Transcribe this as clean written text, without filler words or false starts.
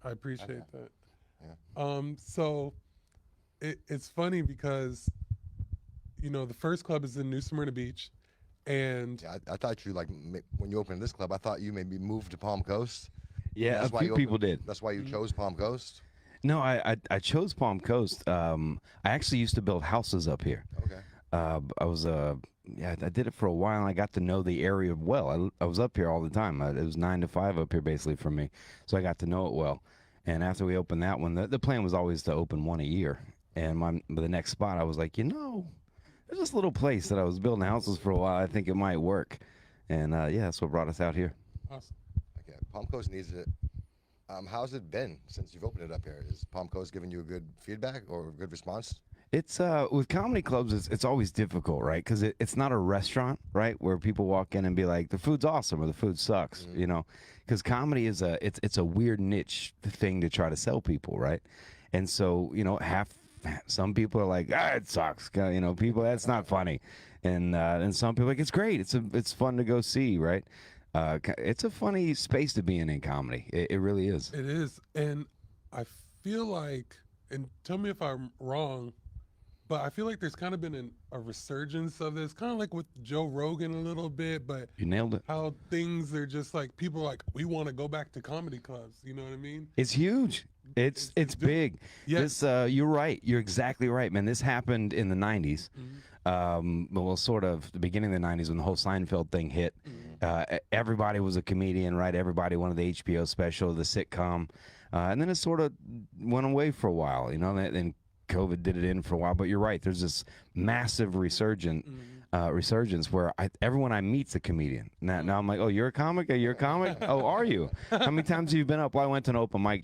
I appreciate Okay. that. Yeah. So it's funny because the first club is in New Smyrna Beach, and Yeah, I thought you like when you opened this club. I thought you maybe moved to Palm Coast, and Yeah, a that's why few you people opened. did. That's why you Mhm. chose Palm Coast. No, I chose Palm Coast. I actually used to build houses up here. Okay. I was yeah, I did it for a while, and I got to know the area well. I was up here all the time. It was 9 to 5 up here basically for me, so I got to know it well. And after we opened that one, the plan was always to open one a year. And the next spot, I was like, there's this little place that I was building houses for a while. I think it might work, and yeah, that's what brought us out here. awesome. Okay. Palm Coast needs it. How's it been since you've opened it up here? Is Palm Coast giving you a good feedback or a good response? It's with comedy clubs, it's always difficult, right? Because it's not a restaurant, right, where people walk in and be like, the food's awesome or the food sucks, Mm-hmm. because comedy is it's a weird niche thing to try to sell people, right? And so some people are like, it sucks, people, that's not funny, and some people are like, it's great, it's fun to go see, right? It's a funny space to be in comedy. It really is. It is, and I feel like, and tell me if I'm wrong, but I feel like there's kind of been a resurgence of this, kind of like with Joe Rogan a little bit, but You nailed it. how things are just like people are like we want to go back to comedy clubs. You know what I mean? It's huge. It's doing- big. Yeah. This you're right. You're exactly right, man. This happened in the '90s. Well, sort of the beginning of the '90s when the whole Seinfeld thing hit. Everybody was a comedian, right? Everybody wanted the HBO special, the sitcom, and then it sort of went away for a while. And COVID did it in for a while. But you're right. There's this massive resurgence where everyone I meet's a comedian. Now I'm like, oh, you're a comic? You're a comic? Oh, are you? How many times have you been up? Well, I went to an open mic